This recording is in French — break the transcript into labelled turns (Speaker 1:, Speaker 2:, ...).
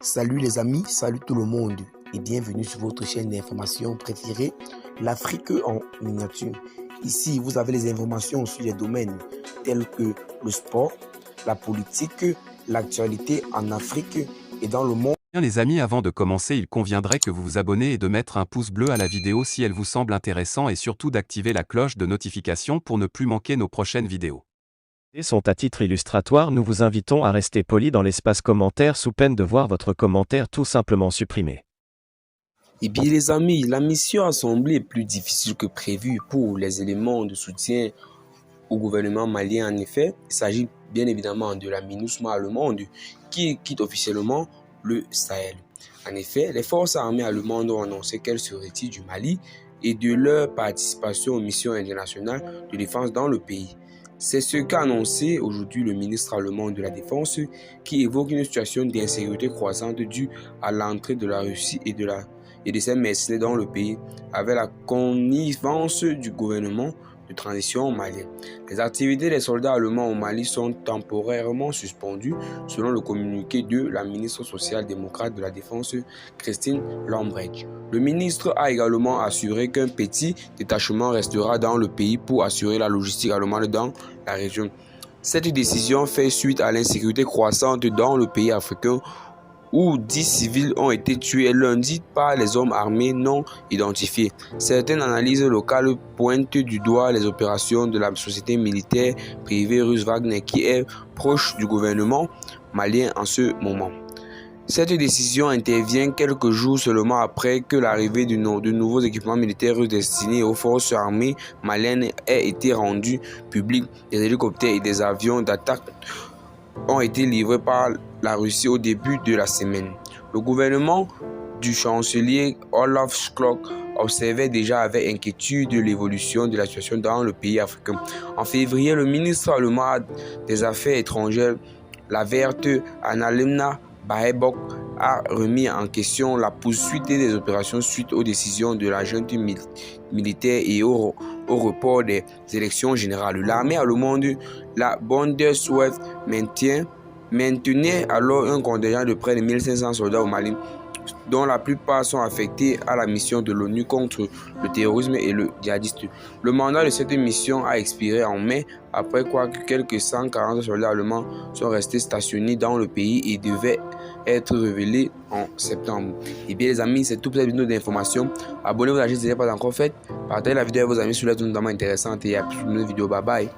Speaker 1: Salut les amis, salut tout le monde et bienvenue sur votre chaîne d'information préférée, l'Afrique en miniature. Ici, vous avez les informations sur les domaines tels que le sport, la politique, l'actualité en Afrique et dans le monde.
Speaker 2: Bien les amis, avant de commencer, il conviendrait que vous vous abonnez et de mettre un pouce bleu à la vidéo si elle vous semble intéressante et surtout d'activer la cloche de notification pour ne plus manquer nos prochaines vidéos.
Speaker 3: Sont à titre illustratoire, nous vous invitons à rester poli dans l'espace commentaire sous peine de voir votre commentaire tout simplement supprimé.
Speaker 1: Eh bien les amis, la mission a semblé plus difficile que prévu pour les éléments de soutien au gouvernement malien. En effet, il s'agit bien évidemment de la MINUSMA allemande qui quitte officiellement le Sahel. En effet, les forces armées allemandes ont annoncé qu'elles se retirent du Mali et de leur participation aux missions internationales de défense dans le pays. C'est ce qu'a annoncé aujourd'hui le ministre allemand de la Défense qui évoque une situation d'insécurité croissante due à l'entrée de la Russie et de ses mercenaires dans le pays avec la connivence du gouvernement de transition malien. Les activités des soldats allemands au Mali sont temporairement suspendues selon le communiqué de la ministre social-démocrate de la Défense, Christine Lambrecht. Le ministre a également assuré qu'un petit détachement restera dans le pays pour assurer la logistique allemande dans la région. Cette décision fait suite à l'insécurité croissante dans le pays africain où 10 civils ont été tués lundi par les hommes armés non identifiés. Certaines analyses locales pointent du doigt les opérations de la société militaire privée russe Wagner qui est proche du gouvernement malien en ce moment. Cette décision intervient quelques jours seulement après que l'arrivée de nouveaux équipements militaires russes destinés aux forces armées maliennes ait été rendue publique. Des hélicoptères et des avions d'attaque ont été livrés par la Russie au début de la semaine. Le gouvernement du chancelier Olaf Scholz observait déjà avec inquiétude l'évolution de la situation dans le pays africain. En février, le ministre allemand des Affaires étrangères, la verte Annalena Baerbock, a remis en question la poursuite des opérations suite aux décisions de la junte militaire et au report des élections générales. L'armée allemande, la Bundeswehr, maintenait alors un contingent de près de 1500 soldats au Mali, dont la plupart sont affectés à la mission de l'ONU contre le terrorisme et le djihadisme. Le mandat de cette mission a expiré en mai, après quoi quelques 140 soldats allemands sont restés stationnés dans le pays et devaient être révélés en septembre. Et bien les amis, c'est tout pour cette vidéo d'information. Abonnez-vous à la chaîne si ce n'est pas encore fait. Partagez la vidéo à vos amis sur les notamment intéressantes et à plus de vidéos. Bye bye.